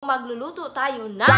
Magluluto tayo ng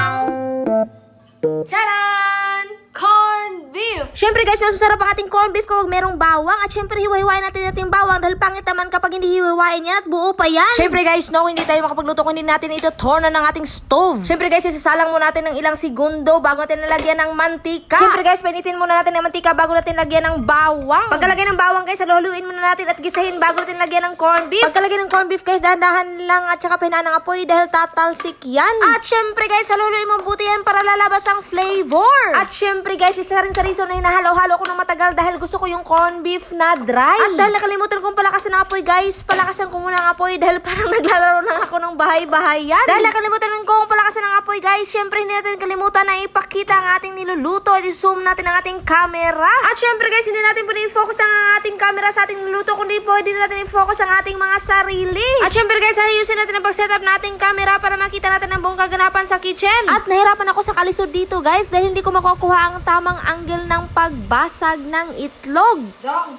charan! Corn beef! Syempre guys, masasarap ang ating corn beef kapag merong bawang. At syempre hiwa-hiwain natin yung bawang dahil pangit naman kapag hindi hiwa-hiwain yan at buo pa yan. Syempre guys, no, hindi tayo makapagluto kung hindi natin ito torna ng ating stove. Syempre guys, isasalang muna natin ng ilang segundo bago natin nalagyan ng mantika. Syempre guys, painitin muna natin ng mantika bago natin lagyan ng bawang. Pagkalagay ng bawang guys, haluin muna natin at gisahin bago natin lagyan ng corn beef. Pagkalagay ng corn beef guys, dahan-dahan lang at saka pinaan ng apoy dahil tatalsik yan. At syempre guys, haluin mo buti yan para lalabas ang flavor. At syempre guys, isa rin sa reason na hinahalo-halo ko ng matagal dahil gusto ko yung corn beef na dry. At dahil nakalimutan kong palakasan ng apoy guys, palakasan ko muna ang apoy dahil parang naglalaro na ako ng bahay-bahayan. Dahil nakalimutan kong palakasan ng apoy guys, syempre hindi natin kalimutan na ipakita ang ating niluluto at i-zoom natin ang ating camera. At syempre guys, hindi natin pwede i-focus ang ating camera sa ating niluluto, kundi pwede natin i-focus ang ating mga sarili. At syempre guys, ayusin natin ang pag-setup nating camera para makita natin ang buong kaganapan sa kitchen. At nahirapan ako sa kalisod dito guys dahil hindi ko makukuha ang tamang angle ng pagbasag ng itlog. Dong!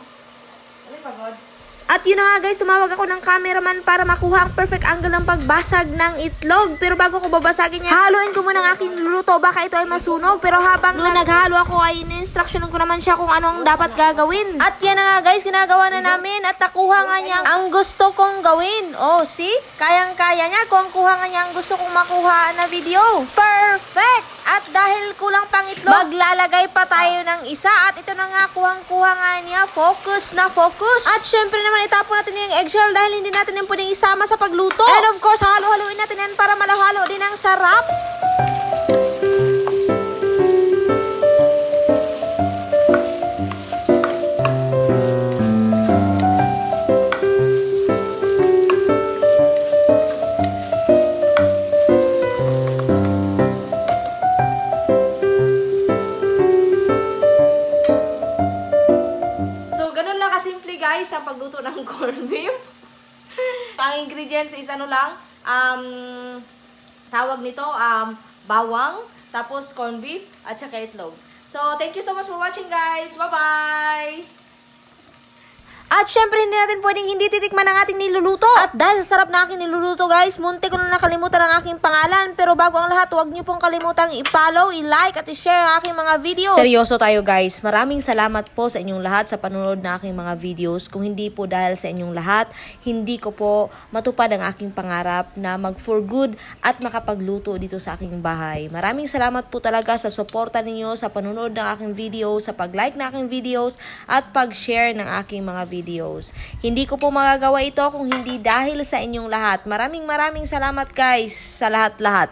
Ano pagod? At yun na nga guys, tumawag ako ng cameraman para makuha ang perfect angle ng pagbasag ng itlog. Pero bago ko babasagin yan, haluin ko muna ang aking luluto. Baka ito ay masunog. Pero habang naghalo ako ay in-instruction ko naman siya kung ano ang dapat gagawin. At yan na nga guys, ginagawa na namin. At nakuha nga niya ang gusto kong gawin. Oh, see? Kayang-kaya niya kung kuha nga niya ang gusto kong makuha na video. Perfect! At dahil kulang pang itlog, maglalagay pa tayo ng isa. At ito na nga, kuhang-kuha nga niya. Focus na focus. At syempre naman, itapon natin yung eggshell dahil hindi natin yung pwedeng isama sa pagluto. And of course, halo-haluin natin yan para malahalo din ang sarap. Guys, ang pagluto ng corn beef. Ang ingredients is ano lang, tawag nito, bawang, tapos corn beef, at saka itlog. So, thank you so much for watching guys. Bye-bye! At syempre, hindi natin pwedeng hindi titikman ang ating niluluto. At dahil sa sarap na aking niluluto guys, munti ko na nakalimutan ang aking pangalan. Pero bago ang lahat, huwag niyo pong kalimutang i-follow, i-like, at i-share ang aking mga videos. Seryoso tayo guys. Maraming salamat po sa inyong lahat sa panonood na aking mga videos. Kung hindi po dahil sa inyong lahat, hindi ko po matupad ang aking pangarap na mag-for good at makapagluto dito sa aking bahay. Maraming salamat po talaga sa suporta ninyo, sa panonood ng aking videos, sa pag-like ng aking videos, at pag-share ng aking mga videos. Hindi ko po magagawa ito kung hindi dahil sa inyong lahat. Maraming salamat guys sa lahat-lahat.